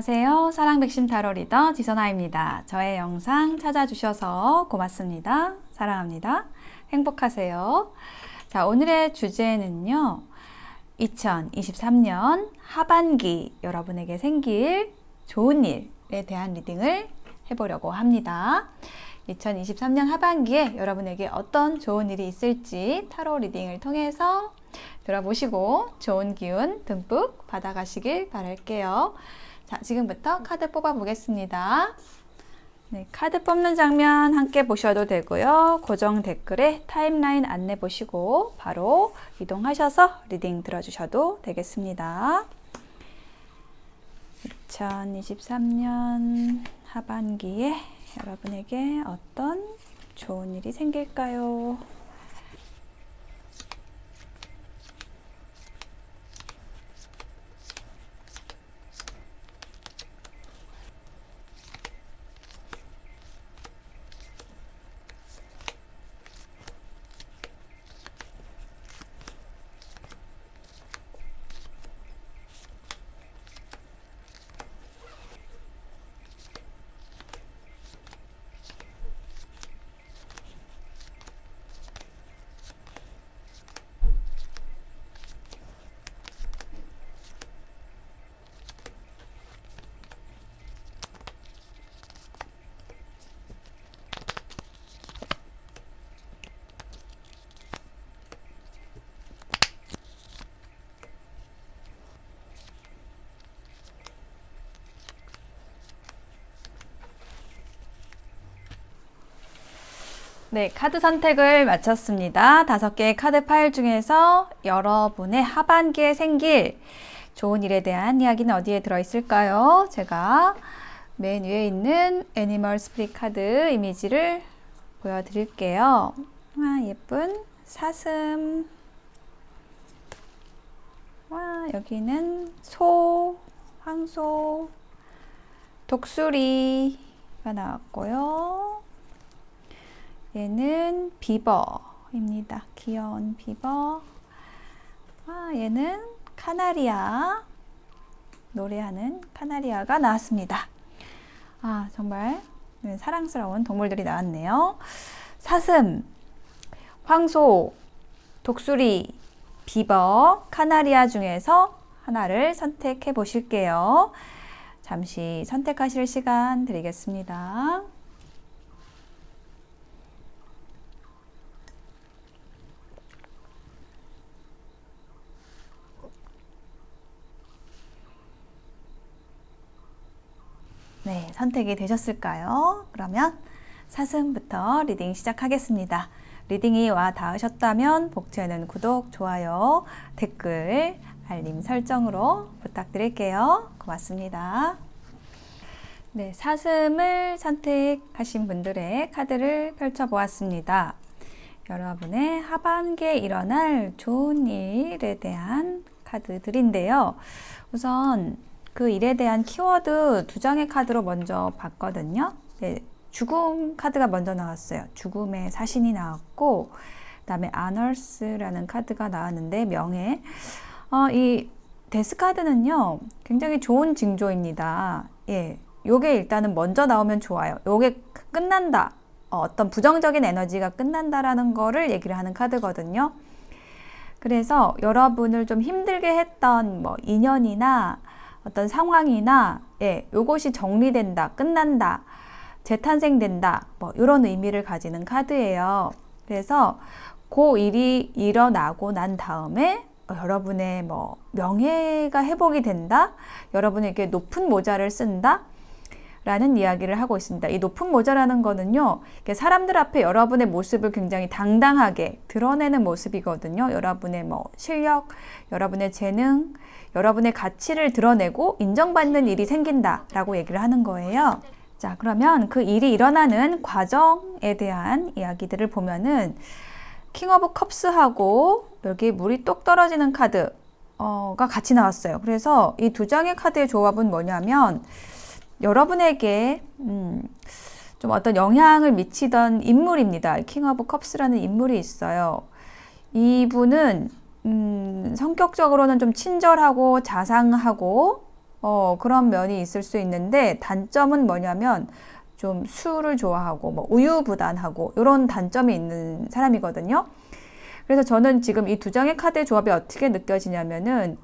안녕하세요. 사랑백신 타로 리더 지선아입니다. 저의 영상 찾아주셔서 고맙습니다. 사랑합니다. 행복하세요. 자, 오늘의 주제는요. 2023년 하반기 여러분에게 생길 좋은 일에 대한 리딩을 해보려고 합니다. 2023년 하반기에 여러분에게 어떤 좋은 일이 있을지 타로 리딩을 통해서 들어보시고 좋은 기운 듬뿍 받아가시길 바랄게요. 자, 지금부터 카드 뽑아 보겠습니다. 네, 카드 뽑는 장면 함께 보셔도 되고요. 고정 댓글에 타임라인 안내 보시고 바로 이동하셔서 리딩 들어주셔도 되겠습니다. 2023년 하반기에 여러분에게 어떤 좋은 일이 생길까요? 네, 카드 선택을 마쳤습니다. 5개의 카드 파일 중에서 여러분의 하반기에 생길 좋은 일에 대한 이야기는 어디에 들어있을까요? 제가 맨 위에 있는 애니멀 스피릿 카드 이미지를 보여드릴게요. 와, 예쁜 사슴. 와, 여기는 소, 황소, 독수리가 나왔고요. 얘는 비버입니다. 귀여운 비버. 아, 얘는 카나리아. 노래하는 카나리아가 나왔습니다. 아, 정말 사랑스러운 동물들이 나왔네요. 사슴, 황소, 독수리, 비버, 카나리아 중에서 하나를 선택해 보실게요. 잠시 선택하실 시간 드리겠습니다. 네, 선택이 되셨을까요? 그러면 사슴부터 리딩 시작하겠습니다. 리딩이 와 닿으셨다면 복채는 구독, 좋아요, 댓글, 알림 설정으로 부탁드릴게요. 고맙습니다. 네, 사슴을 선택하신 분들의 카드를 펼쳐보았습니다. 여러분의 하반기에 일어날 좋은 일에 대한 카드들인데요. 우선 그 일에 대한 키워드 2장의 카드로 먼저 봤거든요. 네, 죽음 카드가 먼저 나왔어요. 죽음의 사신이 나왔고, 그 다음에 아너스라는 카드가 나왔는데, 명예. 이 데스 카드는요, 굉장히 좋은 징조입니다. 예, 요게 일단은 먼저 나오면 좋아요. 요게 끝난다. 어떤 부정적인 에너지가 끝난다라는 거를 얘기를 하는 카드거든요. 그래서 여러분을 좀 힘들게 했던 뭐 인연이나 어떤 상황이나 요것이 정리된다, 끝난다, 재탄생된다, 뭐 이런 의미를 가지는 카드예요. 그래서 그 일이 일어나고 난 다음에 여러분의 뭐 명예가 회복이 된다, 여러분에게 높은 모자를 쓴다 라는 이야기를 하고 있습니다. 이 높은 모자라는 거는요, 사람들 앞에 여러분의 모습을 굉장히 당당하게 드러내는 모습이거든요. 여러분의 뭐 실력, 여러분의 재능, 여러분의 가치를 드러내고 인정받는 일이 생긴다 라고 얘기를 하는 거예요. 자, 그러면 그 일이 일어나는 과정에 대한 이야기들을 보면은 킹 오브 컵스하고 여기 물이 똑 떨어지는 카드가 같이 나왔어요. 그래서 이 2장의 카드의 조합은 뭐냐면 여러분에게 좀 어떤 영향을 미치던 인물입니다. 킹 오브 컵스라는 인물이 있어요. 이분은 성격적으로는 좀 친절하고 자상하고 그런 면이 있을 수 있는데 단점은 뭐냐면 좀 술을 좋아하고 뭐 우유부단하고 이런 단점이 있는 사람이거든요. 그래서 저는 지금 이 두 장의 카드의 조합이 어떻게 느껴지냐면은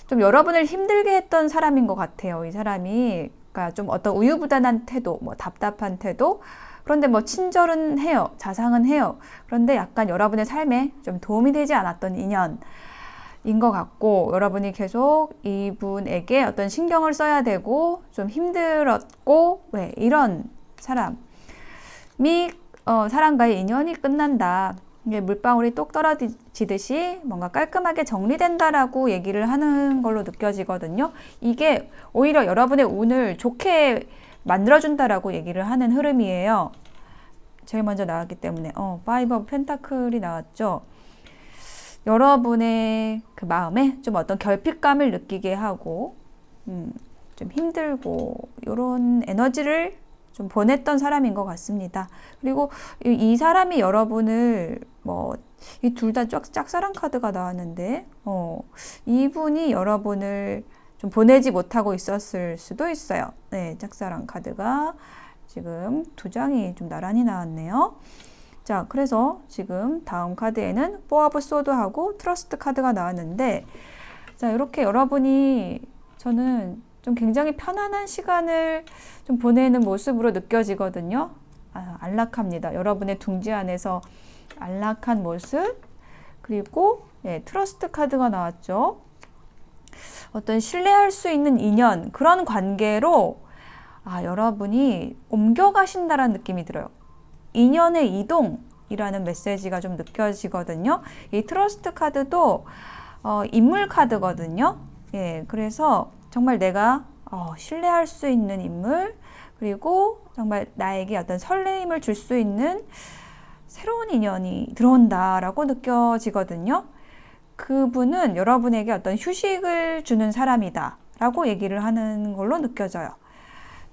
좀 여러분을 힘들게 했던 사람인 것 같아요. 이 사람이 그러니까 좀 어떤 우유부단한 태도, 뭐 답답한 태도. 그런데 뭐 친절은 해요. 자상은 해요. 그런데 약간 여러분의 삶에 좀 도움이 되지 않았던 인연인 것 같고, 여러분이 계속 이분에게 어떤 신경을 써야 되고 좀 힘들었고, 왜 이런 사람이 사람과의 인연이 끝난다. 이게 물방울이 똑 떨어지듯이 뭔가 깔끔하게 정리된다라고 얘기를 하는 걸로 느껴지거든요. 이게 오히려 여러분의 운을 좋게 만들어준다라고 얘기를 하는 흐름이에요. 제일 먼저 나왔기 때문에 파이브 오브 펜타클이 나왔죠. 여러분의 그 마음에 좀 어떤 결핍감을 느끼게 하고 좀 힘들고 이런 에너지를 좀 보냈던 사람인 것 같습니다. 그리고 이 사람이 여러분을 이 둘 다 짝사랑 카드가 나왔는데 이분이 여러분을 좀 보내지 못하고 있었을 수도 있어요. 네, 짝사랑 카드가 지금 두 장이 좀 나란히 나왔네요. 자, 그래서 지금 다음 카드에는 포 오브 소드하고 트러스트 카드가 나왔는데, 자, 이렇게 여러분이 저는 좀 굉장히 편안한 시간을 좀 보내는 모습으로 느껴지거든요. 안락합니다. 여러분의 둥지 안에서 안락한 모습. 그리고 트러스트 카드가 나왔죠. 어떤 신뢰할 수 있는 인연, 그런 관계로 여러분이 옮겨가신다라는 느낌이 들어요. 인연의 이동이라는 메시지가 좀 느껴지거든요. 이 트러스트 카드도 인물 카드거든요. 예, 그래서 정말 내가 신뢰할 수 있는 인물, 그리고 정말 나에게 어떤 설레임을 줄 수 있는 새로운 인연이 들어온다라고 느껴지거든요. 그분은 여러분에게 어떤 휴식을 주는 사람이다 라고 얘기를 하는 걸로 느껴져요.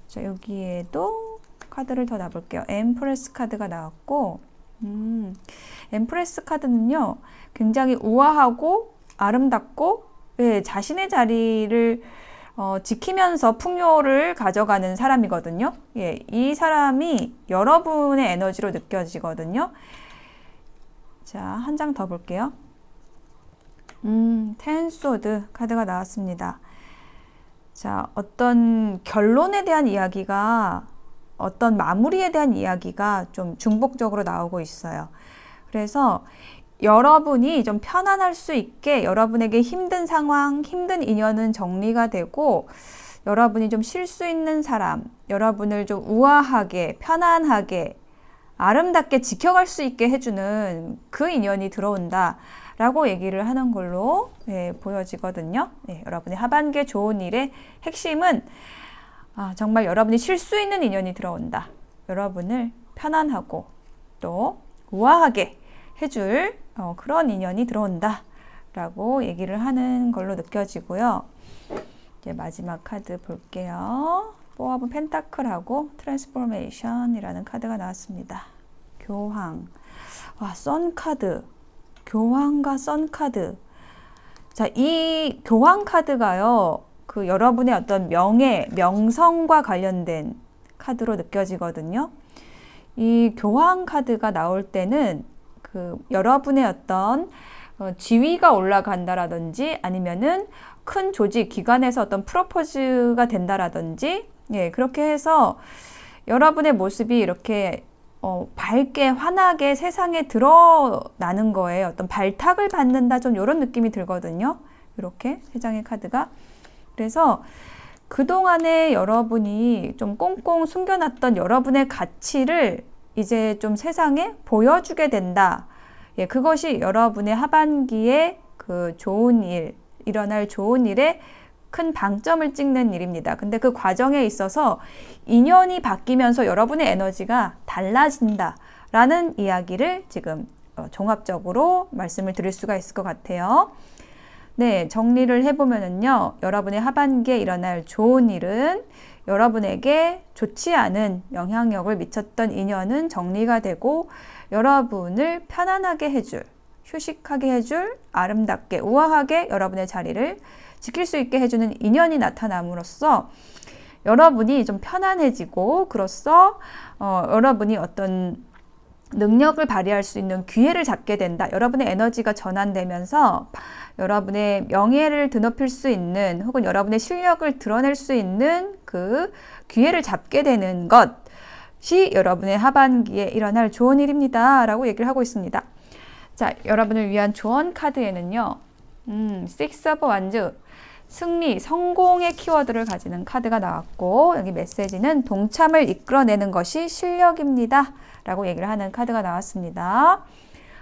자, 여기에도 카드를 더 놔볼게요. 엠프레스 카드가 나왔고, 엠프레스 카드는요, 굉장히 우아하고 아름답고, 자신의 자리를 지키면서 풍요를 가져가는 사람이거든요. 예, 이 사람이 여러분의 에너지로 느껴지거든요. 자, 한 장 더 볼게요. 텐 소드 카드가 나왔습니다. 자, 어떤 결론에 대한 이야기가, 어떤 마무리에 대한 이야기가 좀 중복적으로 나오고 있어요. 그래서 여러분이 좀 편안할 수 있게 여러분에게 힘든 상황, 힘든 인연은 정리가 되고, 여러분이 좀 쉴 수 있는 사람, 여러분을 좀 우아하게, 편안하게, 아름답게 지켜갈 수 있게 해주는 그 인연이 들어온다 라고 얘기를 하는 걸로 보여지거든요. 여러분의 하반기에 좋은 일의 핵심은 정말 여러분이 쉴 수 있는 인연이 들어온다. 여러분을 편안하고 또 우아하게 해줄 그런 인연이 들어온다 라고 얘기를 하는 걸로 느껴지고요. 이제 마지막 카드 볼게요. 포 오브 펜타클하고 트랜스포메이션이라는 카드가 나왔습니다. 교황, 선 카드, 교황과 선 카드. 자, 이 교황 카드가요, 그 여러분의 어떤 명예, 명성과 관련된 카드로 느껴지거든요. 이 교황 카드가 나올 때는 그 여러분의 어떤 지위가 올라간다라든지 아니면은 큰 조직, 기관에서 어떤 프로포즈가 된다라든지, 그렇게 해서 여러분의 모습이 이렇게 밝게 환하게 세상에 드러나는 거예요. 어떤 발탁을 받는다, 좀 이런 느낌이 들거든요. 이렇게 세 장의 카드가. 그래서 그동안에 여러분이 좀 꽁꽁 숨겨놨던 여러분의 가치를 이제 좀 세상에 보여주게 된다. 그것이 여러분의 하반기에 그 좋은 일, 일어날 좋은 일에 큰 방점을 찍는 일입니다. 근데 그 과정에 있어서 인연이 바뀌면서 여러분의 에너지가 달라진다 라는 이야기를 지금 종합적으로 말씀을 드릴 수가 있을 것 같아요. 네, 정리를 해보면은요, 여러분의 하반기에 일어날 좋은 일은 여러분에게 좋지 않은 영향력을 미쳤던 인연은 정리가 되고, 여러분을 편안하게 해줄, 휴식하게 해줄, 아름답게, 우아하게 여러분의 자리를 지킬 수 있게 해주는 인연이 나타남으로써 여러분이 좀 편안해지고, 그로써 여러분이 어떤 능력을 발휘할 수 있는 기회를 잡게 된다. 여러분의 에너지가 전환되면서 여러분의 명예를 드높일 수 있는, 혹은 여러분의 실력을 드러낼 수 있는 그 기회를 잡게 되는 것이 여러분의 하반기에 일어날 좋은 일입니다 라고 얘기를 하고 있습니다. 자, 여러분을 위한 조언 카드에는요, Six of Wands, 승리, 성공의 키워드를 가지는 카드가 나왔고, 여기 메시지는 동참을 이끌어내는 것이 실력입니다 라고 얘기를 하는 카드가 나왔습니다.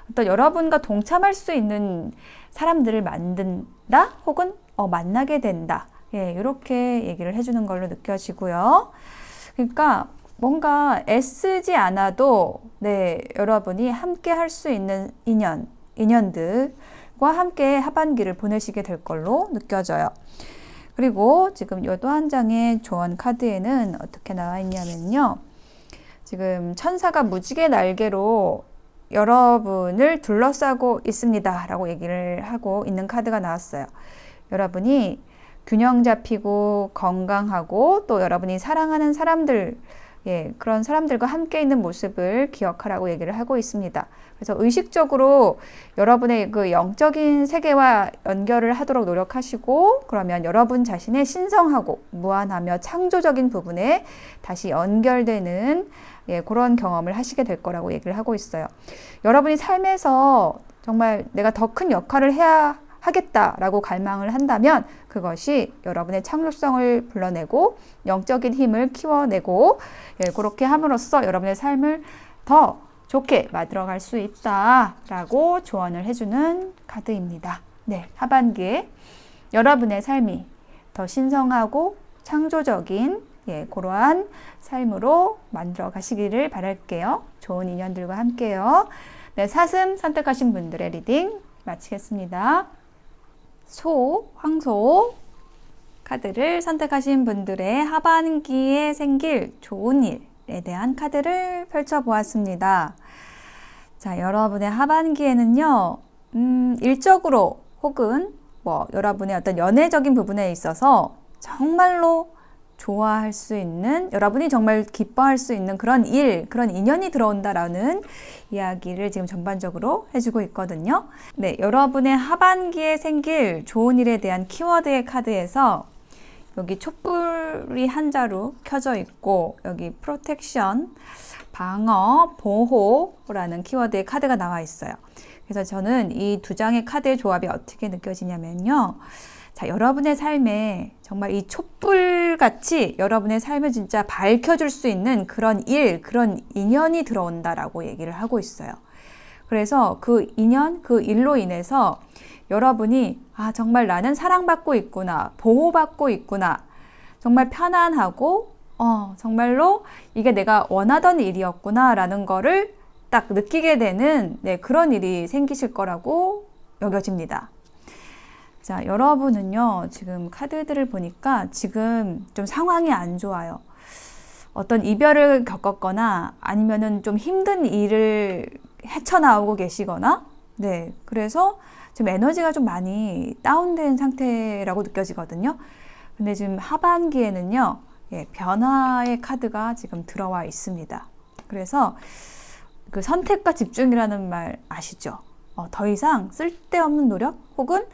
어떤 여러분과 동참할 수 있는 사람들을 만든다, 혹은 만나게 된다, 예, 이렇게 얘기를 해주는 걸로 느껴지고요. 그러니까 뭔가 애쓰지 않아도 여러분이 함께 할 수 있는 인연들과 함께 하반기를 보내시게 될 걸로 느껴져요. 그리고 지금 이 또 한 장의 조언 카드에는 어떻게 나와 있냐면요, 지금 천사가 무지개 날개로 여러분을 둘러싸고 있습니다 라고 얘기를 하고 있는 카드가 나왔어요. 여러분이 균형 잡히고 건강하고, 또 여러분이 사랑하는 사람들, 그런 사람들과 함께 있는 모습을 기억하라고 얘기를 하고 있습니다. 그래서 의식적으로 여러분의 그 영적인 세계와 연결을 하도록 노력하시고, 그러면 여러분 자신의 신성하고 무한하며 창조적인 부분에 다시 연결되는 그런 경험을 하시게 될 거라고 얘기를 하고 있어요. 여러분이 삶에서 정말 내가 더 큰 역할을 해야 하겠다라고 갈망을 한다면 그것이 여러분의 창조성을 불러내고 영적인 힘을 키워내고, 그렇게 함으로써 여러분의 삶을 더 좋게 만들어갈 수 있다라고 조언을 해주는 카드입니다. 네, 하반기에 여러분의 삶이 더 신성하고 창조적인 그러한 삶으로 만들어 가시기를 바랄게요. 좋은 인연들과 함께요. 네, 사슴 선택하신 분들의 리딩 마치겠습니다. 황소 카드를 선택하신 분들의 하반기에 생길 좋은 일에 대한 카드를 펼쳐보았습니다. 자, 여러분의 하반기에는요, 일적으로 혹은 여러분의 어떤 연애적인 부분에 있어서 정말로 좋아할 수 있는, 여러분이 정말 기뻐할 수 있는 그런 일, 그런 인연이 들어온다라는 이야기를 지금 전반적으로 해주고 있거든요. 네, 여러분의 하반기에 생길 좋은 일에 대한 키워드의 카드에서 여기 촛불이 한 자루 켜져 있고, 여기 프로텍션, 방어, 보호라는 키워드의 카드가 나와 있어요. 그래서 저는 이 두 장의 카드의 조합이 어떻게 느껴지냐면요, 자, 여러분의 삶에 정말 이 촛불같이 여러분의 삶을 진짜 밝혀줄 수 있는 그런 일, 그런 인연이 들어온다라고 얘기를 하고 있어요. 그래서 그 인연, 그 일로 인해서 여러분이 정말 나는 사랑받고 있구나, 보호받고 있구나, 정말 편안하고 정말로 이게 내가 원하던 일이었구나 라는 거를 딱 느끼게 되는 그런 일이 생기실 거라고 여겨집니다. 자, 여러분은요, 지금 카드들을 보니까 지금 좀 상황이 안 좋아요. 어떤 이별을 겪었거나 아니면은 좀 힘든 일을 헤쳐나오고 계시거나, 그래서 지금 에너지가 좀 많이 다운된 상태라고 느껴지거든요. 근데 지금 하반기에는요, 변화의 카드가 지금 들어와 있습니다. 그래서 그 선택과 집중이라는 말 아시죠? 더 이상 쓸데없는 노력 혹은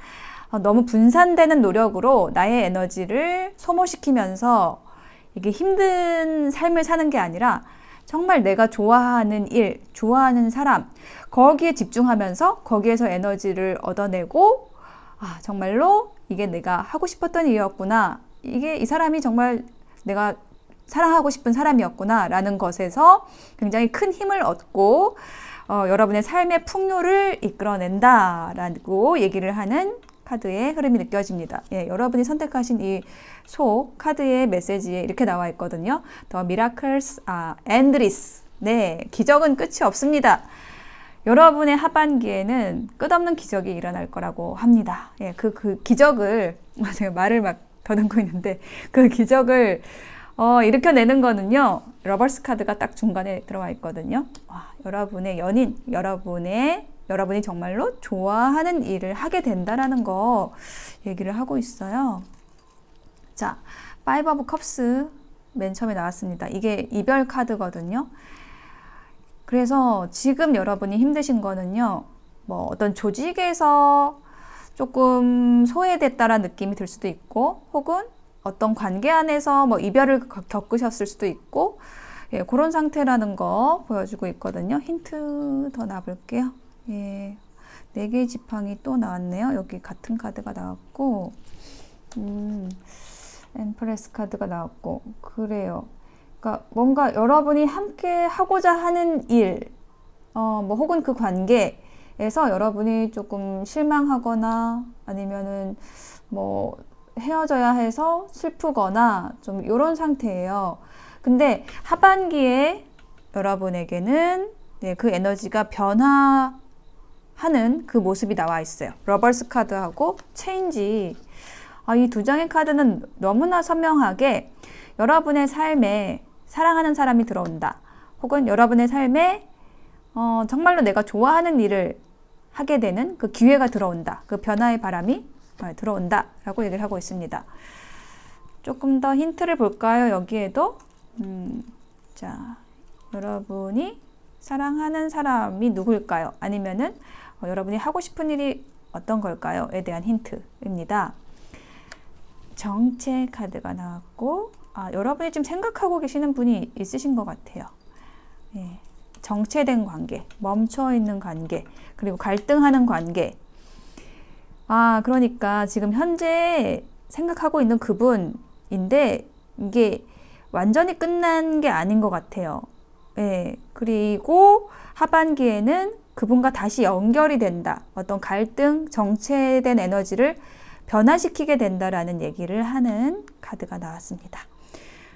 너무 분산되는 노력으로 나의 에너지를 소모시키면서 이게 힘든 삶을 사는 게 아니라 정말 내가 좋아하는 일, 좋아하는 사람, 거기에 집중하면서 거기에서 에너지를 얻어내고, 정말로 이게 내가 하고 싶었던 일이었구나, 이게 이 사람이 정말 내가 사랑하고 싶은 사람이었구나 라는 것에서 굉장히 큰 힘을 얻고 여러분의 삶의 풍요를 이끌어낸다라고 얘기를 하는 카드의 흐름이 느껴집니다. 여러분이 선택하신 이 소 카드의 메시지에 이렇게 나와 있거든요. The miracles are endless. 기적은 끝이 없습니다. 여러분의 하반기에는 끝없는 기적이 일어날 거라고 합니다. 그 기적을, 제가 말을 막 더듬고 있는데, 그 기적을 일으켜내는 거는요, 러버스 카드가 딱 중간에 들어와 있거든요. 여러분의 연인, 여러분이 정말로 좋아하는 일을 하게 된다라는 거 얘기를 하고 있어요. 자, 파이브 오브 컵스 맨 처음에 나왔습니다. 이게 이별 카드거든요. 그래서 지금 여러분이 힘드신 거는요, 뭐 어떤 조직에서 조금 소외됐다라는 느낌이 들 수도 있고, 혹은 어떤 관계 안에서 뭐 이별을 겪으셨을 수도 있고, 예, 그런 상태라는 거 보여주고 있거든요. 힌트 더 놔볼게요. 예, 4개의 지팡이 또 나왔네요. 여기 같은 카드가 나왔고, 엠프레스 카드가 나왔고, 그래요. 그러니까 뭔가 여러분이 함께 하고자 하는 일, 뭐 혹은 그 관계에서 여러분이 조금 실망하거나 아니면은 뭐 헤어져야 해서 슬프거나 좀 이런 상태예요. 근데 하반기에 여러분에게는 네, 그 에너지가 변화하는 그 모습이 나와 있어요. 러버스 카드하고 체인지. 이 2장의 카드는 너무나 선명하게 여러분의 삶에 사랑하는 사람이 들어온다. 혹은 여러분의 삶에 정말로 내가 좋아하는 일을 하게 되는 그 기회가 들어온다. 그 변화의 바람이 들어온다. 라고 얘기를 하고 있습니다. 조금 더 힌트를 볼까요? 여기에도. 자, 여러분이 사랑하는 사람이 누구일까요? 아니면은 여러분이 하고 싶은 일이 어떤 걸까요? 에 대한 힌트입니다. 정체 카드가 나왔고, 여러분이 지금 생각하고 계시는 분이 있으신 것 같아요. 예, 정체된 관계, 멈춰있는 관계, 그리고 갈등하는 관계. 그러니까 지금 현재 생각하고 있는 그분인데 이게 완전히 끝난 게 아닌 것 같아요. 예, 그리고 하반기에는 그분과 다시 연결이 된다. 어떤 갈등, 정체된 에너지를 변화시키게 된다라는 얘기를 하는 카드가 나왔습니다.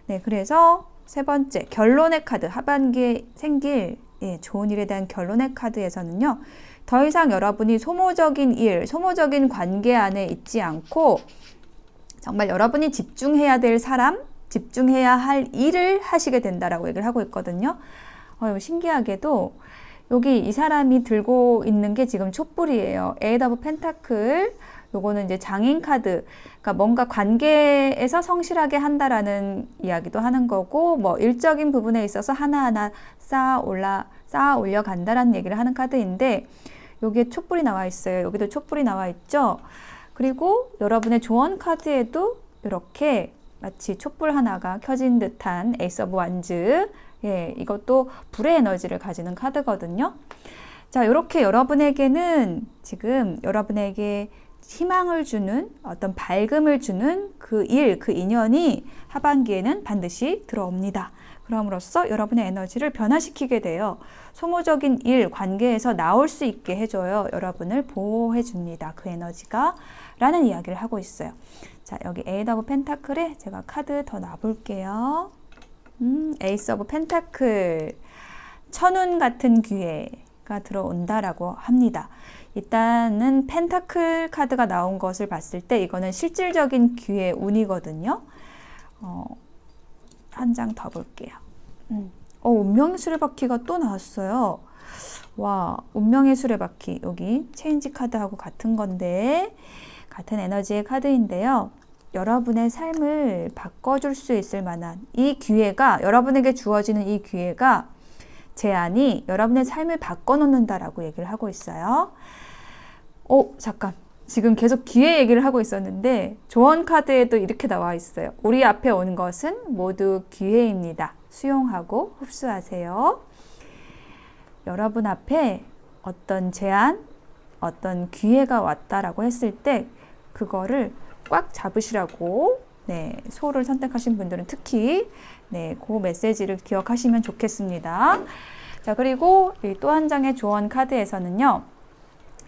네, 그래서 세 번째, 결론의 카드, 하반기에 생길 좋은 일에 대한 결론의 카드에서는요, 더 이상 여러분이 소모적인 일, 소모적인 관계 안에 있지 않고 정말 여러분이 집중해야 될 사람, 집중해야 할 일을 하시게 된다라고 얘기를 하고 있거든요. 신기하게도 여기 이 사람이 들고 있는 게 지금 촛불이에요. 에이드 오브 펜타클. 요거는 이제 장인 카드. 그러니까 뭔가 관계에서 성실하게 한다라는 이야기도 하는 거고, 뭐 일적인 부분에 있어서 하나하나 쌓아 올려 간다라는 얘기를 하는 카드인데, 여기에 촛불이 나와 있어요. 여기도 촛불이 나와 있죠. 그리고 여러분의 조언 카드에도 이렇게 마치 촛불 하나가 켜진 듯한 에이스 오브 완즈. 예, 이것도 불의 에너지를 가지는 카드거든요. 자, 이렇게 여러분에게는 지금 여러분에게 희망을 주는 어떤 밝음을 주는 그 일, 그 인연이 하반기에는 반드시 들어옵니다. 그럼으로써 여러분의 에너지를 변화시키게 돼요. 소모적인 일, 관계에서 나올 수 있게 해줘요. 여러분을 보호해 줍니다. 그 에너지가 라는 이야기를 하고 있어요. 자, 여기 에이드 오브 펜타클에 제가 카드 더 놔볼게요. 에이스 오브 펜타클, 천운 같은 기회가 들어온다라고 합니다. 일단은 펜타클 카드가 나온 것을 봤을 때 이거는 실질적인 기회 운이거든요. 한 장 더 볼게요. 운명의 수레바퀴가 또 나왔어요. 와, 운명의 수레바퀴. 여기 체인지 카드하고 같은 건데 같은 에너지의 카드인데요. 여러분의 삶을 바꿔줄 수 있을 만한 이 기회가, 여러분에게 주어지는 이 기회가, 제안이 여러분의 삶을 바꿔놓는다라고 얘기를 하고 있어요. 잠깐. 지금 계속 기회 얘기를 하고 있었는데 조언 카드에도 이렇게 나와 있어요. 우리 앞에 온 것은 모두 기회입니다. 수용하고 흡수하세요. 여러분 앞에 어떤 제안, 어떤 기회가 왔다라고 했을 때 그거를 꽉 잡으시라고 소를 선택하신 분들은 특히 그 메시지를 기억하시면 좋겠습니다. 자, 그리고 또 한 장의 조언 카드에서는요,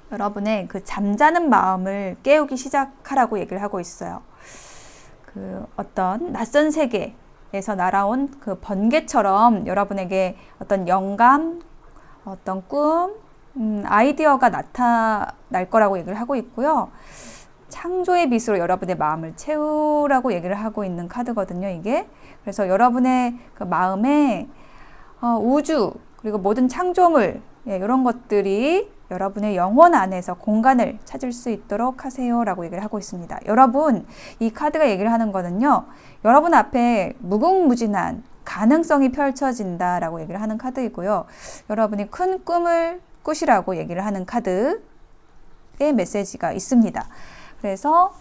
여러분의 그 잠자는 마음을 깨우기 시작하라고 얘기를 하고 있어요. 그 어떤 낯선 세계에서 날아온 그 번개처럼 여러분에게 어떤 영감, 어떤 꿈, 아이디어가 나타날 거라고 얘기를 하고 있고요. 창조의 빛으로 여러분의 마음을 채우라고 얘기를 하고 있는 카드거든요, 이게. 그래서 여러분의 그 마음에 우주, 그리고 모든 창조물, 이런 것들이 여러분의 영혼 안에서 공간을 찾을 수 있도록 하세요 라고 얘기를 하고 있습니다. 여러분, 이 카드가 얘기를 하는 거는요, 여러분 앞에 무궁무진한 가능성이 펼쳐진다 라고 얘기를 하는 카드이고요. 여러분이 큰 꿈을 꾸시라고 얘기를 하는 카드의 메시지가 있습니다. 그래서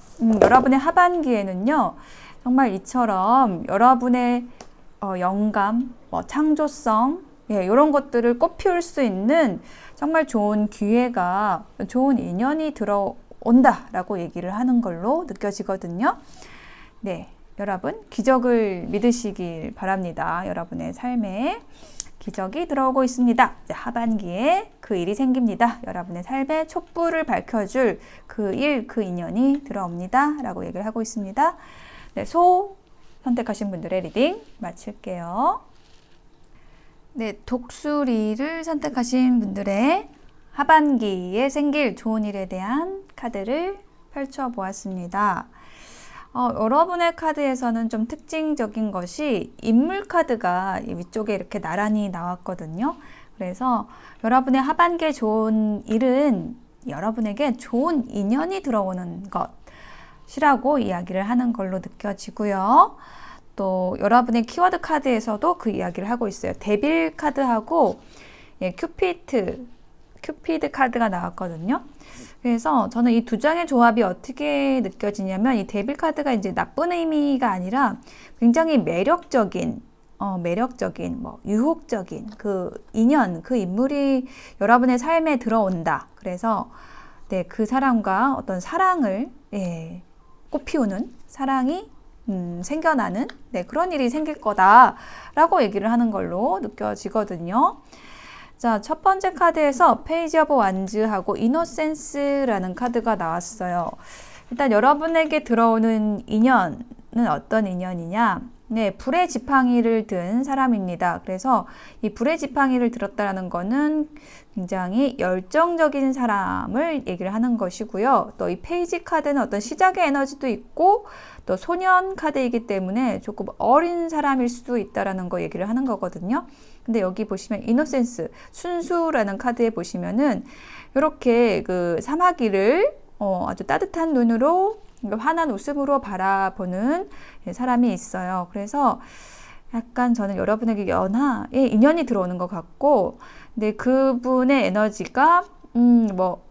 여러분의 하반기에는요, 정말 이처럼 여러분의 영감, 창조성, 이런 것들을 꽃피울 수 있는 정말 좋은 기회가, 좋은 인연이 들어온다라고 얘기를 하는 걸로 느껴지거든요. 네, 여러분 기적을 믿으시길 바랍니다. 여러분의 삶에 기적이 들어오고 있습니다. 이제 하반기에 그 일이 생깁니다. 여러분의 삶에 촛불을 밝혀줄 그 일, 그 인연이 들어옵니다. 라고 얘기를 하고 있습니다. 네, 소 선택하신 분들의 리딩 마칠게요. 네, 독수리를 선택하신 분들의 하반기에 생길 좋은 일에 대한 카드를 펼쳐보았습니다. 여러분의 카드에서는 좀 특징적인 것이 인물 카드가 위쪽에 이렇게 나란히 나왔거든요. 그래서 여러분의 하반기에 좋은 일은 여러분에게 좋은 인연이 들어오는 것이라고 이야기를 하는 걸로 느껴지고요. 또 여러분의 키워드 카드에서도 그 이야기를 하고 있어요. 데빌 카드하고 큐피드 카드가 나왔거든요. 그래서 저는 이 두 장의 조합이 어떻게 느껴지냐면, 이 데빌 카드가 이제 나쁜 의미가 아니라 굉장히 매력적인, 유혹적인 그 인연, 그 인물이 여러분의 삶에 들어온다. 그래서 네, 그 사람과 어떤 사랑을 꽃피우는 사랑이 생겨나는 그런 일이 생길 거다라고 얘기를 하는 걸로 느껴지거든요. 자, 첫 번째 카드에서 페이지 오브 완즈하고 이노센스라는 카드가 나왔어요. 일단 여러분에게 들어오는 인연은 어떤 인연이냐? 네, 불의 지팡이를 든 사람입니다. 그래서 이 불의 지팡이를 들었다는 거는 굉장히 열정적인 사람을 얘기를 하는 것이고요. 또 이 페이지 카드는 어떤 시작의 에너지도 있고, 또 소년 카드이기 때문에 조금 어린 사람일 수도 있다라는 거 얘기를 하는 거거든요. 근데 여기 보시면 이노센스, 순수라는 카드에 보시면은 이렇게 그 사마귀를 아주 따뜻한 눈으로, 환한 웃음으로 바라보는 사람이 있어요. 그래서 약간 저는 여러분에게 연하의 인연이 들어오는 것 같고, 근데 그분의 에너지가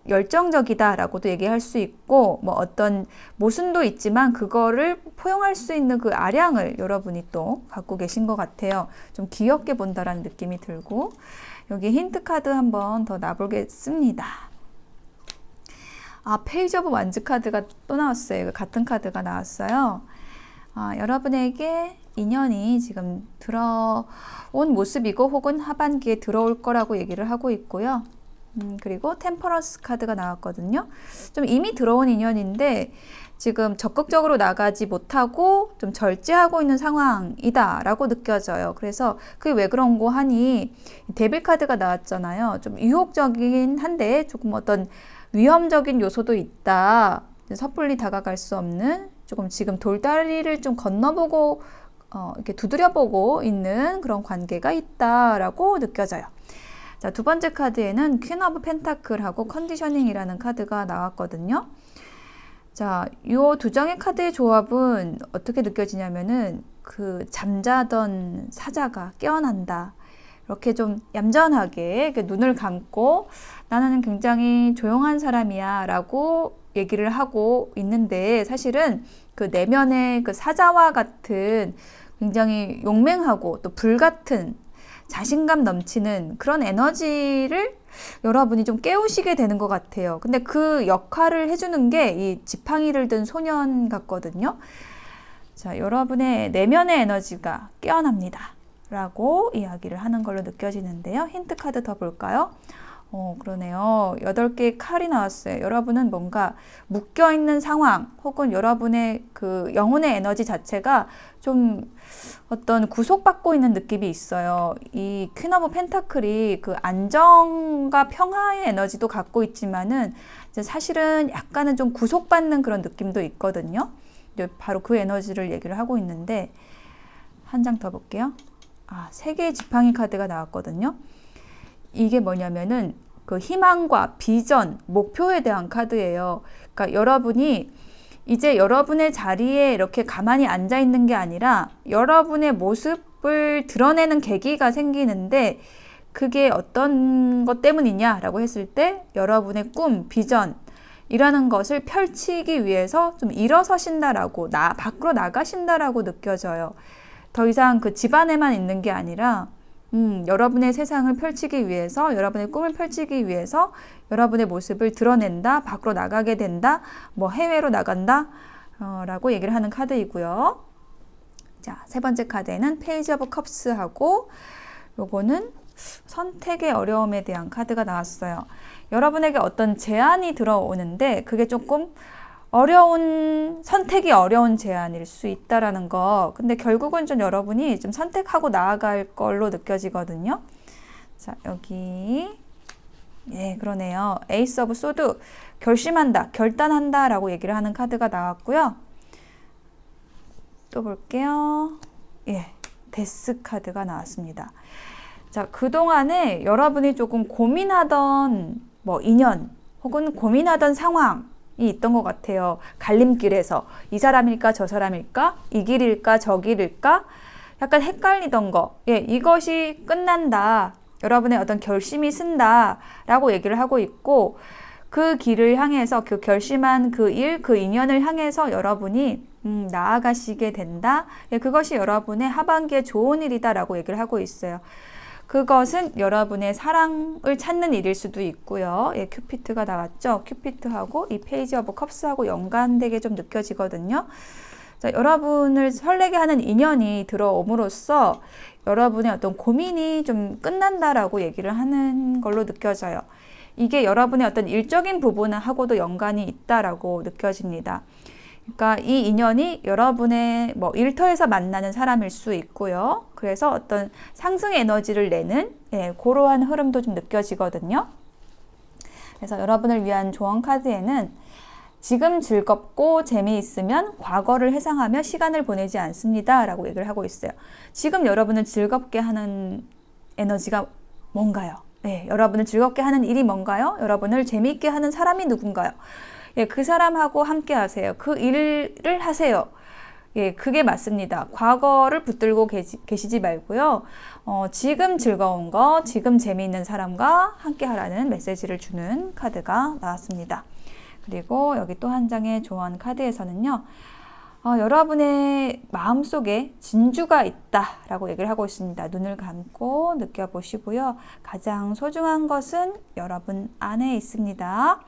열정적이다라고도 얘기할 수 있고, 어떤 모순도 있지만 그거를 포용할 수 있는 그 아량을 여러분이 또 갖고 계신 것 같아요. 좀 귀엽게 본다라는 느낌이 들고, 여기 힌트 카드 한번 더 놔보겠습니다. 페이지 오브 완즈 카드가 또 나왔어요. 같은 카드가 나왔어요. 여러분에게 인연이 지금 들어온 모습이고, 혹은 하반기에 들어올 거라고 얘기를 하고 있고요. 그리고 템퍼런스 카드가 나왔거든요. 좀 이미 들어온 인연인데 지금 적극적으로 나가지 못하고 좀 절제하고 있는 상황이다 라고 느껴져요. 그래서 그게 왜 그런 거 하니, 데빌 카드가 나왔잖아요. 좀 유혹적이긴 한데 조금 어떤 위험적인 요소도 있다. 섣불리 다가갈 수 없는, 조금 지금 돌다리를 좀 건너보고 이렇게 두드려보고 있는 그런 관계가 있다라고 느껴져요. 자, 두 번째 카드에는 퀸 오브 펜타클하고 컨디셔닝이라는 카드가 나왔거든요. 자, 이 두 장의 카드의 조합은 어떻게 느껴지냐면은 그 잠자던 사자가 깨어난다. 이렇게 좀 얌전하게 눈을 감고 나는 굉장히 조용한 사람이야 라고 얘기를 하고 있는데, 사실은 그 내면의 그 사자와 같은 굉장히 용맹하고 또 불같은 자신감 넘치는 그런 에너지를 여러분이 좀 깨우시게 되는 것 같아요. 근데 그 역할을 해주는 게 이 지팡이를 든 소년 같거든요. 자, 여러분의 내면의 에너지가 깨어납니다 라고 이야기를 하는 걸로 느껴지는데요. 힌트 카드 더 볼까요? 그러네요. 8개의 칼이 나왔어요. 여러분은 뭔가 묶여있는 상황, 혹은 여러분의 그 영혼의 에너지 자체가 좀 어떤 구속받고 있는 느낌이 있어요. 이 퀸 오브 펜타클이 그 안정과 평화의 에너지도 갖고 있지만은 사실은 약간은 좀 구속받는 그런 느낌도 있거든요. 바로 그 에너지를 얘기를 하고 있는데, 한 장 더 볼게요. 3개의 지팡이 카드가 나왔거든요. 이게 뭐냐면은 그 희망과 비전, 목표에 대한 카드예요. 그러니까 여러분이 이제 여러분의 자리에 이렇게 가만히 앉아 있는 게 아니라 여러분의 모습을 드러내는 계기가 생기는데 그게 어떤 것 때문이냐라고 했을 때 여러분의 꿈, 비전 이라는 것을 펼치기 위해서 좀 일어서신다라고 밖으로 나가신다라고 느껴져요. 더 이상 그 집안에만 있는 게 아니라 여러분의 세상을 펼치기 위해서, 여러분의 꿈을 펼치기 위해서 여러분의 모습을 드러낸다, 밖으로 나가게 된다, 뭐 해외로 나간다 라고 얘기를 하는 카드이고요. 자, 세 번째 카드에는 페이지 오브 컵스하고 요거는 선택의 어려움에 대한 카드가 나왔어요. 여러분에게 어떤 제안이 들어오는데 그게 조금 선택이 어려운 제안일 수 있다라는 거. 근데 결국은 좀 여러분이 좀 선택하고 나아갈 걸로 느껴지거든요. 자, 여기. 예, 그러네요. 에이스 오브 소드. 결심한다, 결단한다 라고 얘기를 하는 카드가 나왔고요. 또 볼게요. 예, 데스 카드가 나왔습니다. 자, 그동안에 여러분이 조금 고민하던 뭐 인연 혹은 고민하던 상황이 있던 것 같아요. 갈림길에서 이 사람일까 저 사람일까, 이 길일까 저 길일까 약간 헷갈리던 거. 예, 이것이 끝난다. 여러분의 어떤 결심이 쓴다 라고 얘기를 하고 있고 그 길을 향해서 그 결심한 그 일, 그 인연을 향해서 여러분이 나아가시게 된다. 예, 그것이 여러분의 하반기에 좋은 일이다 라고 얘기를 하고 있어요. 그것은 여러분의 사랑을 찾는 일일 수도 있고요. 예, 큐피트가 나왔죠. 큐피트하고 이 페이지 오브 컵스하고 연관되게 좀 느껴지거든요. 자, 여러분을 설레게 하는 인연이 들어옴으로써 여러분의 어떤 고민이 좀 끝난다라고 얘기를 하는 걸로 느껴져요. 이게 여러분의 어떤 일적인 부분하고도 연관이 있다라고 느껴집니다. 그러니까 이 인연이 여러분의 뭐 일터에서 만나는 사람일 수 있고요. 그래서 어떤 상승 에너지를 내는 그러한 흐름도 좀 느껴지거든요. 그래서 여러분을 위한 조언 카드에는 지금 즐겁고 재미있으면 과거를 회상하며 시간을 보내지 않습니다 라고 얘기를 하고 있어요. 지금 여러분을 즐겁게 하는 에너지가 뭔가요? 네, 여러분을 즐겁게 하는 일이 뭔가요? 여러분을 재미있게 하는 사람이 누군가요? 예, 그 사람하고 함께 하세요. 그 일을 하세요. 예, 그게 맞습니다. 과거를 붙들고 계시지 말고요. 지금 즐거운 거, 지금 재미있는 사람과 함께 하라는 메시지를 주는 카드가 나왔습니다. 그리고 여기 또 한 장의 조언 카드에서는요. 여러분의 마음속에 진주가 있다라고 얘기를 하고 있습니다. 눈을 감고 느껴보시고요. 가장 소중한 것은 여러분 안에 있습니다.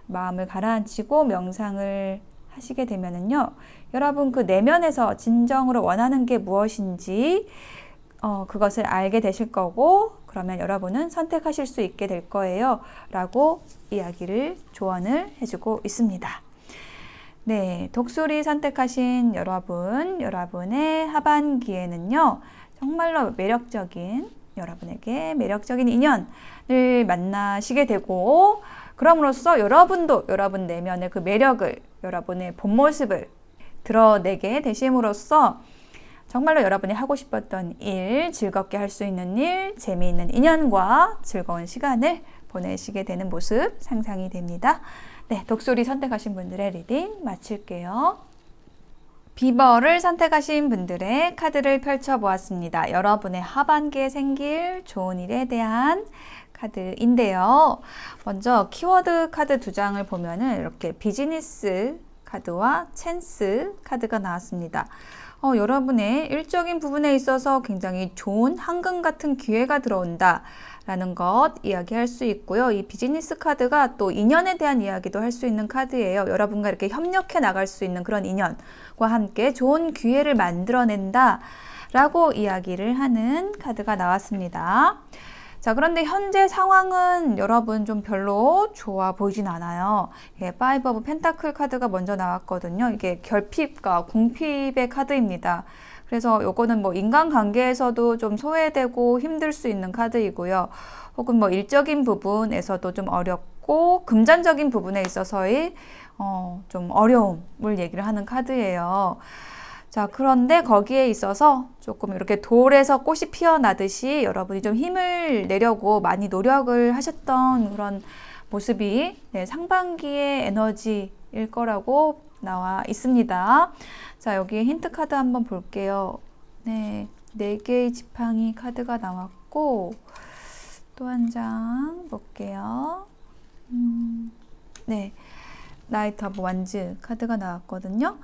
마음을 가라앉히고 명상을 하시게 되면은요, 여러분 그 내면에서 진정으로 원하는 게 무엇인지 그것을 알게 되실 거고, 그러면 여러분은 선택하실 수 있게 될 거예요 라고 이야기를 조언을 해주고 있습니다. 네, 독수리 선택하신 여러분, 여러분의 하반기에는요 정말로 여러분에게 매력적인 인연을 만나시게 되고, 그럼으로써 여러분도 여러분 내면의 그 매력을, 여러분의 본 모습을 드러내게 되심으로써 정말로 여러분이 하고 싶었던 일, 즐겁게 할 수 있는 일, 재미있는 인연과 즐거운 시간을 보내시게 되는 모습 상상이 됩니다. 네, 독수리 선택하신 분들의 리딩 마칠게요. 비버를 선택하신 분들의 카드를 펼쳐보았습니다. 여러분의 하반기에 생길 좋은 일에 대한 카드인데요. 먼저 키워드 카드 두 장을 보면은 이렇게 비즈니스 카드와 찬스 카드가 나왔습니다. 여러분의 일적인 부분에 있어서 굉장히 좋은 황금 같은 기회가 들어온다 라는 것 이야기할 수 있고요. 이 비즈니스 카드가 또 인연에 대한 이야기도 할 수 있는 카드예요. 여러분과 이렇게 협력해 나갈 수 있는 그런 인연과 함께 좋은 기회를 만들어낸다 라고 이야기를 하는 카드가 나왔습니다. 자, 그런데 현재 상황은 여러분 좀 별로 좋아 보이진 않아요. 예, 파이브 오브 펜타클 카드가 먼저 나왔거든요. 이게 결핍과 궁핍의 카드입니다. 그래서 요거는 뭐 인간관계에서도 좀 소외되고 힘들 수 있는 카드이고요. 혹은 뭐 일적인 부분에서도 좀 어렵고 금전적인 부분에 있어서의 좀 어려움을 얘기를 하는 카드예요. 자, 그런데 거기에 있어서 조금 이렇게 돌에서 꽃이 피어나듯이 여러분이 좀 힘을 내려고 많이 노력을 하셨던 그런 모습이 네, 상반기의 에너지일 거라고 나와 있습니다. 자, 여기 힌트 카드 한번 볼게요. 네, 4개의 지팡이 카드가 나왔고 또 한 장 볼게요. 네, 나이트 오브 완즈 카드가 나왔거든요.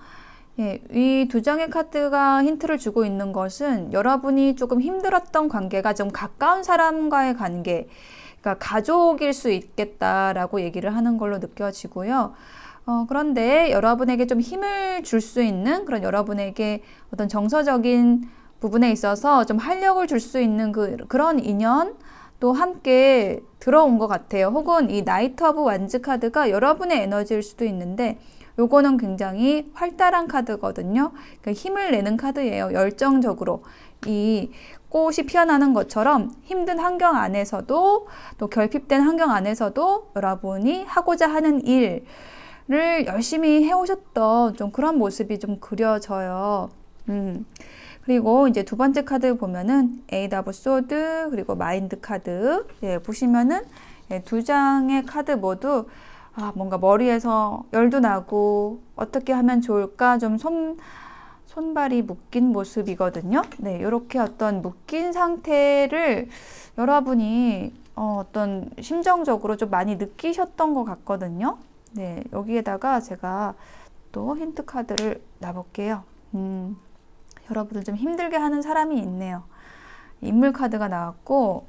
예, 이 2장의 카드가 힌트를 주고 있는 것은 여러분이 조금 힘들었던 관계가 좀 가까운 사람과의 관계, 그러니까 가족일 수 있겠다라고 얘기를 하는 걸로 느껴지고요. 그런데 여러분에게 좀 힘을 줄 수 있는 그런 여러분에게 어떤 정서적인 부분에 있어서 좀 활력을 줄 수 있는 그런 인연 또 함께 들어온 것 같아요. 혹은 이 나이트 오브 완즈 카드가 여러분의 에너지일 수도 있는데 요거는 굉장히 활달한 카드거든요. 그러니까 힘을 내는 카드예요. 열정적으로. 이 꽃이 피어나는 것처럼 힘든 환경 안에서도 또 결핍된 환경 안에서도 여러분이 하고자 하는 일을 열심히 해오셨던 좀 그런 모습이 좀 그려져요. 그리고 이제 두 번째 카드 보면은 에이드 오브 소드 그리고 마인드 카드 예, 보시면은 예, 2장의 카드 모두 뭔가 머리에서 열도 나고 어떻게 하면 좋을까 좀 손발이 묶인 모습이거든요. 네, 이렇게 어떤 묶인 상태를 여러분이 어떤 심정적으로 좀 많이 느끼셨던 것 같거든요. 네, 여기에다가 제가 또 힌트 카드를 놔볼게요. 여러분을 좀 힘들게 하는 사람이 있네요. 인물 카드가 나왔고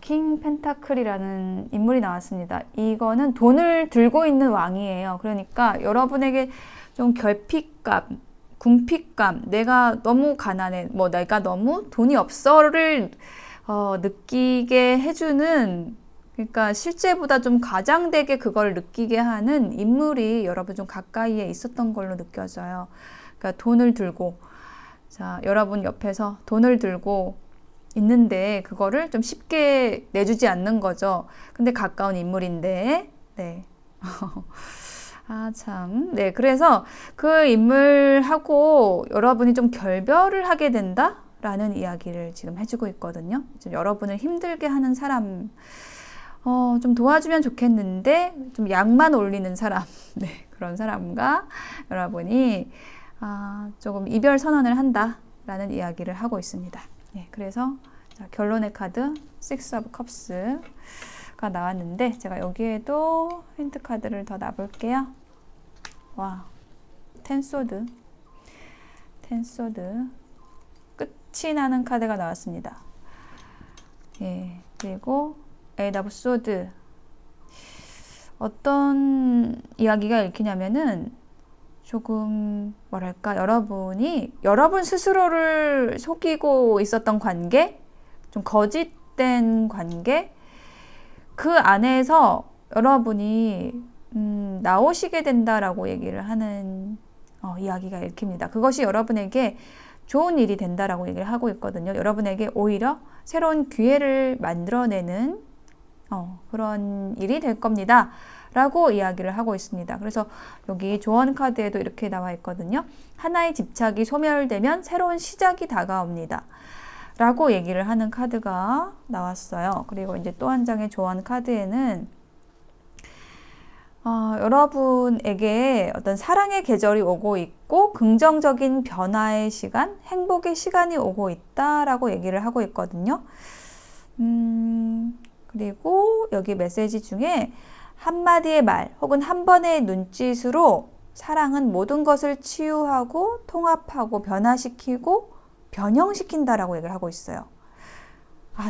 킹 펜타클이라는 인물이 나왔습니다. 이거는 돈을 들고 있는 왕이에요. 그러니까 여러분에게 좀 결핍감, 궁핍감, 내가 너무 가난해, 뭐 내가 너무 돈이 없어를 느끼게 해주는, 그러니까 실제보다 좀 과장되게 그걸 느끼게 하는 인물이 여러분 좀 가까이에 있었던 걸로 느껴져요. 그러니까 돈을 들고, 자, 여러분 옆에서 돈을 들고 있는데 그거를 좀 쉽게 내주지 않는 거죠. 근데 가까운 인물인데, 네. 참. 네. 그래서 그 인물하고 여러분이 좀 결별을 하게 된다라는 이야기를 지금 해주고 있거든요. 좀 여러분을 힘들게 하는 사람, 좀 도와주면 좋겠는데, 좀 약만 올리는 사람, 네. 그런 사람과 여러분이, 조금 이별 선언을 한다라는 이야기를 하고 있습니다. 네, 그래서 자, 결론의 카드 6 of Cups가 나왔는데 제가 여기에도 힌트 카드를 더 놔볼게요. 와, 10 소드 끝이 나는 카드가 나왔습니다. 예, 그리고 8 of Swords. 어떤 이야기가 읽히냐면은 조금 뭐랄까 여러분이 여러분 스스로를 속이고 있었던 관계, 좀 거짓된 관계, 그 안에서 여러분이 나오시게 된다라고 얘기를 하는 이야기가 읽힙니다. 그것이 여러분에게 좋은 일이 된다라고 얘기를 하고 있거든요. 여러분에게 오히려 새로운 기회를 만들어내는 그런 일이 될 겁니다. 라고 이야기를 하고 있습니다. 그래서 여기 조언 카드에도 이렇게 나와 있거든요. 하나의 집착이 소멸되면 새로운 시작이 다가옵니다. 라고 얘기를 하는 카드가 나왔어요. 그리고 이제 또 한 장의 조언 카드에는 여러분에게 어떤 사랑의 계절이 오고 있고 긍정적인 변화의 시간, 행복의 시간이 오고 있다라고 얘기를 하고 있거든요. 그리고 여기 메시지 중에 한마디의 말 혹은 한 번의 눈짓으로 사랑은 모든 것을 치유하고 통합하고 변화시키고 변형시킨다라고 얘기를 하고 있어요.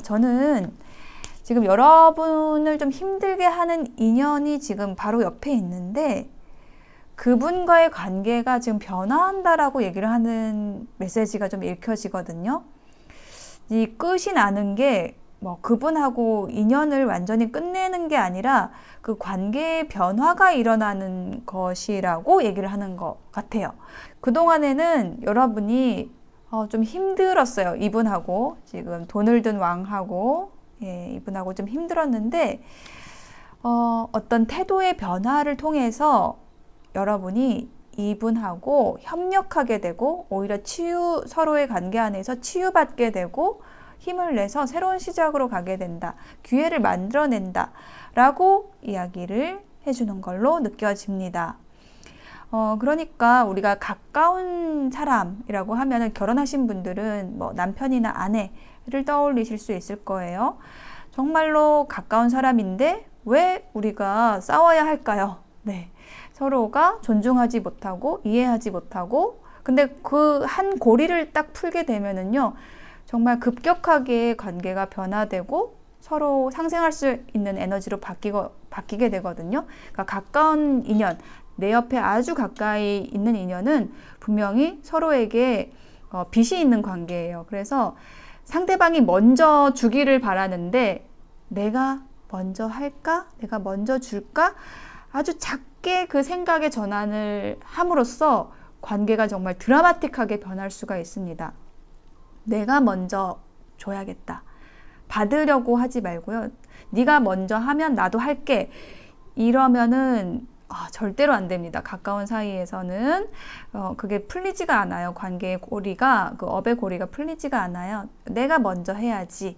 저는 지금 여러분을 좀 힘들게 하는 인연이 지금 바로 옆에 있는데 그분과의 관계가 지금 변화한다라고 얘기를 하는 메시지가 좀 읽혀지거든요. 이 끝이 나는 게 뭐 그분하고 인연을 완전히 끝내는 게 아니라 그 관계의 변화가 일어나는 것이라고 얘기를 하는 것 같아요. 그동안에는 여러분이 좀 힘들었어요. 이분하고 지금 돈을 든 왕하고 이분하고 좀 힘들었는데 어떤 태도의 변화를 통해서 여러분이 이분하고 협력하게 되고 오히려 서로의 관계 안에서 치유받게 되고 힘을 내서 새로운 시작으로 가게 된다. 기회를 만들어낸다. 라고 이야기를 해주는 걸로 느껴집니다. 그러니까 우리가 가까운 사람이라고 하면은 결혼하신 분들은 뭐 남편이나 아내를 떠올리실 수 있을 거예요. 정말로 가까운 사람인데 왜 우리가 싸워야 할까요? 네. 서로가 존중하지 못하고 이해하지 못하고 근데 그 한 고리를 딱 풀게 되면은요. 정말 급격하게 관계가 변화되고 서로 상생할 수 있는 에너지로 바뀌게 되거든요. 그러니까 가까운 인연, 내 옆에 아주 가까이 있는 인연은 분명히 서로에게 빚이 있는 관계예요. 그래서 상대방이 먼저 주기를 바라는데 내가 먼저 할까? 내가 먼저 줄까? 아주 작게 그 생각의 전환을 함으로써 관계가 정말 드라마틱하게 변할 수가 있습니다. 내가 먼저 줘야겠다. 받으려고 하지 말고요. 네가 먼저 하면 나도 할게. 이러면은 절대로 안 됩니다. 가까운 사이에서는 그게 풀리지가 않아요. 관계의 고리가, 그 업의 고리가 풀리지가 않아요. 내가 먼저 해야지.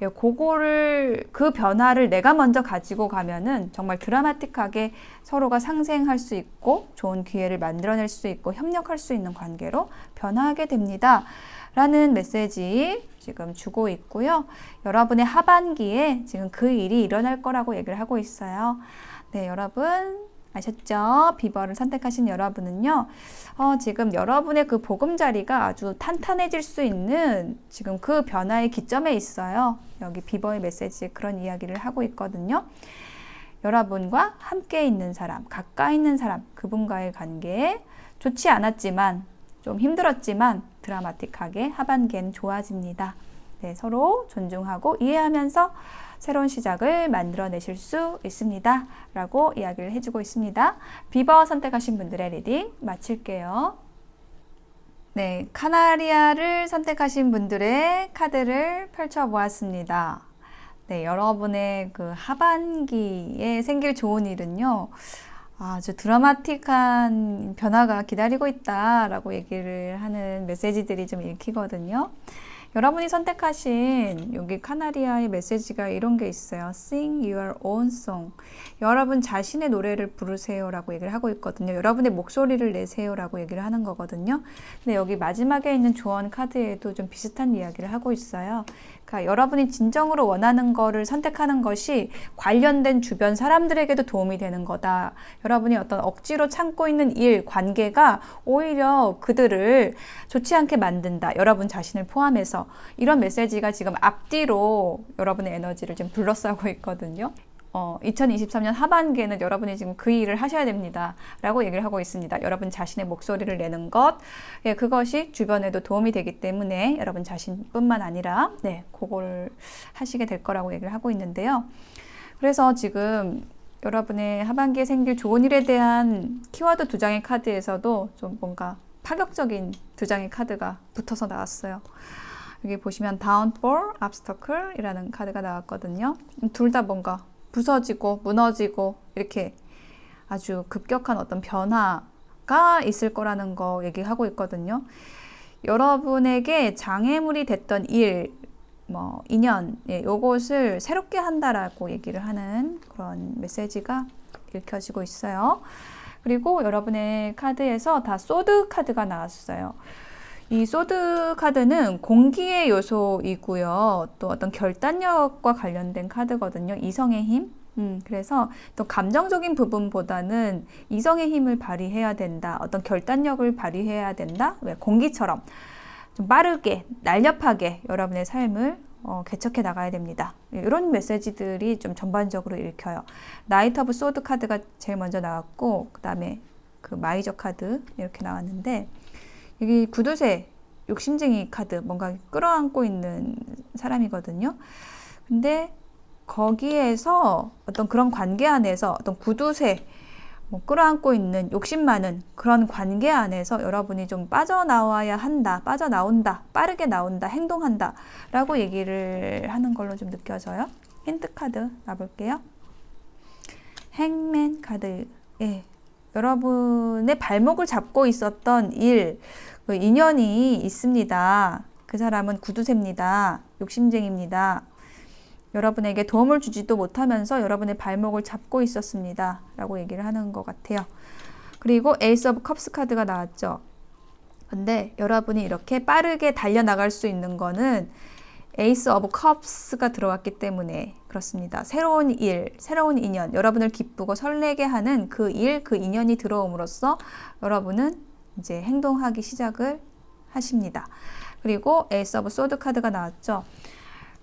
그 변화를 내가 먼저 가지고 가면은 정말 드라마틱하게 서로가 상생할 수 있고 좋은 기회를 만들어낼 수 있고 협력할 수 있는 관계로 변화하게 됩니다. 라는 메시지 지금 주고 있고요. 여러분의 하반기에 지금 그 일이 일어날 거라고 얘기를 하고 있어요. 네, 여러분 아셨죠? 비버를 선택하신 여러분은요. 지금 여러분의 그 보금자리가 아주 탄탄해질 수 있는 지금 그 변화의 기점에 있어요. 여기 비버의 메시지에 그런 이야기를 하고 있거든요. 여러분과 함께 있는 사람, 가까이 있는 사람, 그분과의 관계에 좋지 않았지만 좀 힘들었지만 드라마틱하게 하반기엔 좋아집니다. 네, 서로 존중하고 이해하면서 새로운 시작을 만들어내실 수 있습니다. 라고 이야기를 해주고 있습니다. 비버 선택하신 분들의 리딩 마칠게요. 네, 카나리아를 선택하신 분들의 카드를 펼쳐보았습니다. 네, 여러분의 그 하반기에 생길 좋은 일은요. 아주 드라마틱한 변화가 기다리고 있다라고 얘기를 하는 메시지들이 좀 읽히거든요. 여러분이 선택하신 여기 카나리아의 메시지가 이런 게 있어요. Sing your own song. 여러분 자신의 노래를 부르세요 라고 얘기를 하고 있거든요. 여러분의 목소리를 내세요 라고 얘기를 하는 거거든요. 근데 여기 마지막에 있는 조언 카드에도 좀 비슷한 이야기를 하고 있어요. 그러니까 여러분이 진정으로 원하는 거를 선택하는 것이 관련된 주변 사람들에게도 도움이 되는 거다. 여러분이 어떤 억지로 참고 있는 일, 관계가 오히려 그들을 좋지 않게 만든다. 여러분 자신을 포함해서. 이런 메시지가 지금 앞뒤로 여러분의 에너지를 좀 둘러싸고 있거든요. 2023년 하반기에는 여러분이 지금 그 일을 하셔야 됩니다. 라고 얘기를 하고 있습니다. 여러분 자신의 목소리를 내는 것, 그것이 주변에도 도움이 되기 때문에 여러분 자신뿐만 아니라, 그걸 하시게 될 거라고 얘기를 하고 있는데요. 그래서 지금 여러분의 하반기에 생길 좋은 일에 대한 키워드 2장의 카드에서도 좀 뭔가 파격적인 2장의 카드가 붙어서 나왔어요. 여기 보시면 Downfall, Obstacle 이라는 카드가 나왔거든요. 둘 다 뭔가 부서지고 무너지고 이렇게 아주 급격한 어떤 변화가 있을 거라는 거 얘기하고 있거든요. 여러분에게 장애물이 됐던 일, 인연, 요것을 새롭게 한다라고 얘기를 하는 그런 메시지가 읽혀지고 있어요. 그리고 여러분의 카드에서 다 소드 카드가 나왔어요. 이 소드 카드는 공기의 요소이고요. 또 어떤 결단력과 관련된 카드거든요. 이성의 힘. 그래서 또 감정적인 부분보다는 이성의 힘을 발휘해야 된다. 어떤 결단력을 발휘해야 된다. 왜? 공기처럼 좀 빠르게, 날렵하게 여러분의 삶을 개척해 나가야 됩니다. 이런 메시지들이 좀 전반적으로 읽혀요. 나이트 오브 소드 카드가 제일 먼저 나왔고, 그 다음에 그 마이저 카드 이렇게 나왔는데, 여기 구두쇠, 욕심쟁이 카드, 뭔가 끌어안고 있는 사람이거든요. 근데 거기에서 어떤 그런 관계 안에서 어떤 구두쇠, 끌어안고 있는 욕심 많은 그런 관계 안에서 여러분이 좀 빠져나와야 한다, 빠져나온다, 빠르게 나온다, 행동한다 라고 얘기를 하는 걸로 좀 느껴져요. 힌트 카드 놔볼게요. 행맨 카드. 여러분의 발목을 잡고 있었던 일, 그 인연이 있습니다. 그 사람은 구두쇠입니다. 욕심쟁이입니다. 여러분에게 도움을 주지도 못하면서 여러분의 발목을 잡고 있었습니다. 라고 얘기를 하는 것 같아요. 그리고 에이스 오브 컵스 카드가 나왔죠. 근데 여러분이 이렇게 빠르게 달려나갈 수 있는 거는 에이스 오브 컵스가 들어왔기 때문에 그렇습니다. 새로운 일, 새로운 인연, 여러분을 기쁘고 설레게 하는 그 일, 그 인연이 들어옴으로써 여러분은 이제 행동하기 시작을 하십니다. 그리고 에이스 오브 소드 카드가 나왔죠.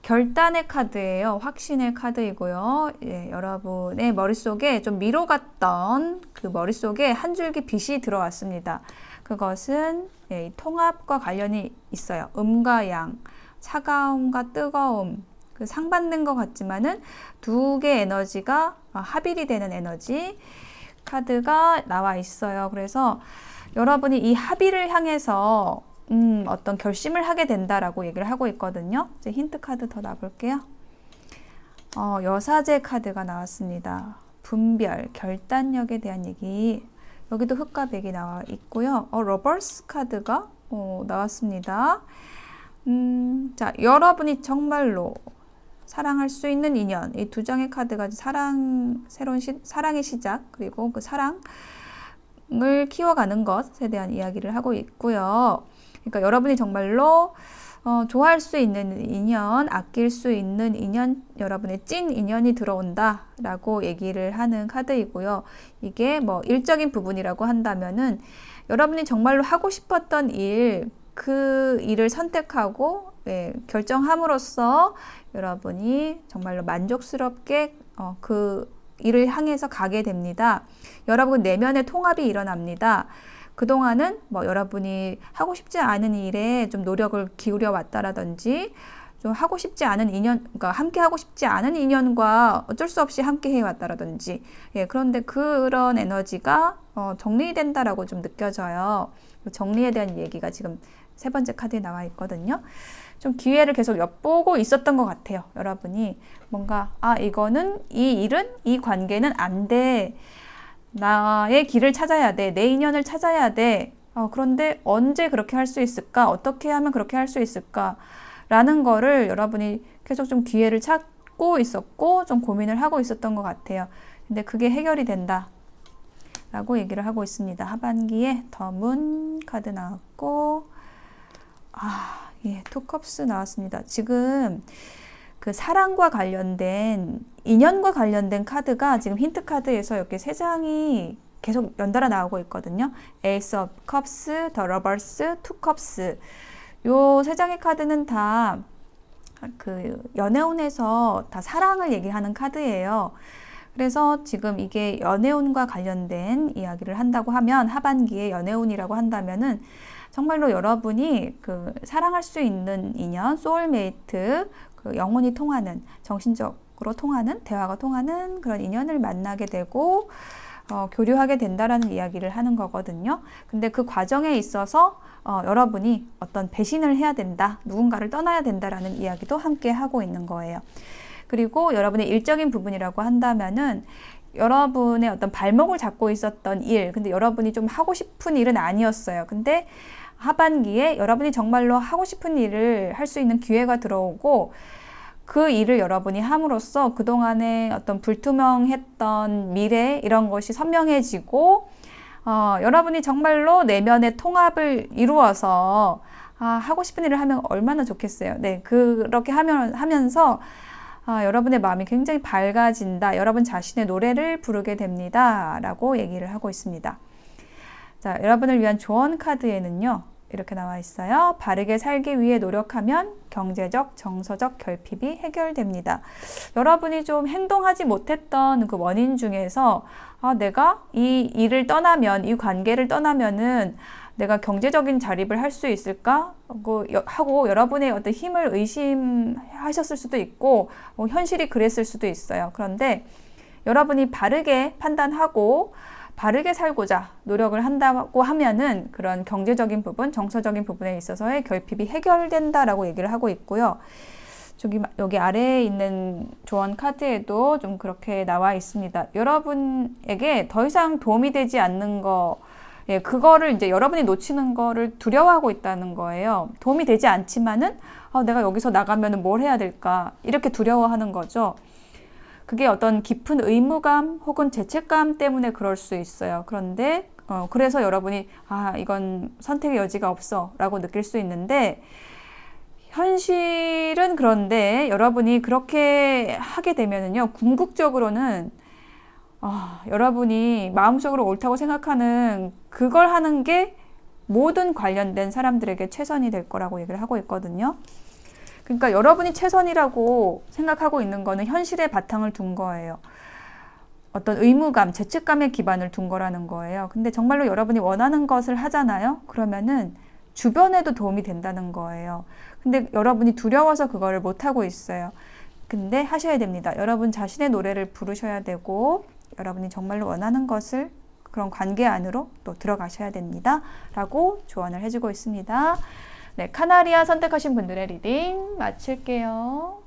결단의 카드예요. 확신의 카드이고요. 예, 여러분의 머릿속에 좀 미로 같던 그 머릿속에 한 줄기 빛이 들어왔습니다. 그것은 예, 통합과 관련이 있어요. 음과 양, 차가움과 뜨거움, 그 상반된 것 같지만은 두 개의 에너지가 합일이 되는 에너지 카드가 나와 있어요. 그래서 여러분이 이 합의를 향해서 어떤 결심을 하게 된다라고 얘기를 하고 있거든요. 이제 힌트 카드 더 놔볼게요. 여사제 카드가 나왔습니다. 분별, 결단력에 대한 얘기. 여기도 흑과 백이 나와 있고요. 러버스 카드가 나왔습니다. 자, 여러분이 정말로 사랑할 수 있는 인연. 이 두 장의 카드가 새로운 사랑의 시작, 그리고 그 사랑을 키워가는 것에 대한 이야기를 하고 있고요. 그러니까 여러분이 정말로 좋아할 수 있는 인연, 아낄 수 있는 인연, 여러분의 찐 인연이 들어온다라고 얘기를 하는 카드이고요. 이게 뭐 일적인 부분이라고 한다면은 여러분이 정말로 하고 싶었던 일, 그 일을 선택하고 결정함으로써 여러분이 정말로 만족스럽게 그 일을 향해서 가게 됩니다. 여러분 내면의 통합이 일어납니다. 그동안은 뭐 여러분이 하고 싶지 않은 일에 좀 노력을 기울여 왔다라든지 좀 하고 싶지 않은 인연, 그러니까 함께 하고 싶지 않은 인연과 어쩔 수 없이 함께 해왔다라든지 그런데 그런 에너지가 정리된다라고 좀 느껴져요. 정리에 대한 얘기가 지금 세 번째 카드에 나와 있거든요. 좀 기회를 계속 엿보고 있었던 것 같아요. 여러분이 뭔가 이거는 이 일은 이 관계는 안 돼. 나의 길을 찾아야 돼. 내 인연을 찾아야 돼. 그런데 언제 그렇게 할 수 있을까? 어떻게 하면 그렇게 할 수 있을까? 라는 거를 여러분이 계속 좀 기회를 찾고 있었고 좀 고민을 하고 있었던 것 같아요. 근데 그게 해결이 된다. 라고 얘기를 하고 있습니다. 하반기에 더 문 카드 나왔고 투컵스 나왔습니다. 지금 그 사랑과 관련된 인연과 관련된 카드가 지금 힌트 카드에서 이렇게 세 장이 계속 연달아 나오고 있거든요. 에이스 오브 컵스, 더 러버스, 투 컵스. 요 세 장의 카드는 다 그 연애운에서 다 사랑을 얘기하는 카드예요. 그래서 지금 이게 연애운과 관련된 이야기를 한다고 하면 하반기에 연애운이라고 한다면은 정말로 여러분이 그 사랑할 수 있는 인연, 소울메이트, 그 영혼이 통하는, 정신적으로 통하는, 대화가 통하는 그런 인연을 만나게 되고 교류하게 된다라는 이야기를 하는 거거든요. 근데 그 과정에 있어서 여러분이 어떤 배신을 해야 된다, 누군가를 떠나야 된다라는 이야기도 함께 하고 있는 거예요. 그리고 여러분의 일적인 부분이라고 한다면은 여러분의 어떤 발목을 잡고 있었던 일, 근데 여러분이 좀 하고 싶은 일은 아니었어요. 근데 하반기에 여러분이 정말로 하고 싶은 일을 할 수 있는 기회가 들어오고 그 일을 여러분이 함으로써 그동안의 어떤 불투명했던 미래 이런 것이 선명해지고 여러분이 정말로 내면의 통합을 이루어서 하고 싶은 일을 하면 얼마나 좋겠어요. 네, 그렇게 하면서 여러분의 마음이 굉장히 밝아진다. 여러분 자신의 노래를 부르게 됩니다. 라고 얘기를 하고 있습니다. 자, 여러분을 위한 조언 카드에는요. 이렇게 나와 있어요. 바르게 살기 위해 노력하면 경제적, 정서적 결핍이 해결됩니다. 여러분이 좀 행동하지 못했던 그 원인 중에서 내가 이 일을 떠나면, 이 관계를 떠나면은 내가 경제적인 자립을 할 수 있을까? 하고 여러분의 어떤 힘을 의심하셨을 수도 있고 현실이 그랬을 수도 있어요. 그런데 여러분이 바르게 판단하고 바르게 살고자 노력을 한다고 하면은 그런 경제적인 부분, 정서적인 부분에 있어서의 결핍이 해결된다라고 얘기를 하고 있고요. 여기 아래에 있는 조언 카드에도 좀 그렇게 나와 있습니다. 여러분에게 더 이상 도움이 되지 않는 거, 예, 그거를 이제 여러분이 놓치는 거를 두려워하고 있다는 거예요. 도움이 되지 않지만은, 내가 여기서 나가면은 뭘 해야 될까? 이렇게 두려워하는 거죠. 그게 어떤 깊은 의무감 혹은 죄책감 때문에 그럴 수 있어요. 그런데, 그래서 여러분이, 이건 선택의 여지가 없어. 라고 느낄 수 있는데, 현실은 그런데 여러분이 그렇게 하게 되면은요, 궁극적으로는 여러분이 마음속으로 옳다고 생각하는 그걸 하는 게 모든 관련된 사람들에게 최선이 될 거라고 얘기를 하고 있거든요. 그러니까 여러분이 최선이라고 생각하고 있는 거는 현실의 바탕을 둔 거예요. 어떤 의무감, 죄책감의 기반을 둔 거라는 거예요. 근데 정말로 여러분이 원하는 것을 하잖아요. 그러면은 주변에도 도움이 된다는 거예요. 근데 여러분이 두려워서 그거를 못하고 있어요. 근데 하셔야 됩니다. 여러분 자신의 노래를 부르셔야 되고 여러분이 정말로 원하는 것을 그런 관계 안으로 또 들어가셔야 됩니다. 라고 조언을 해주고 있습니다. 네, 카나리아 선택하신 분들의 리딩 마칠게요.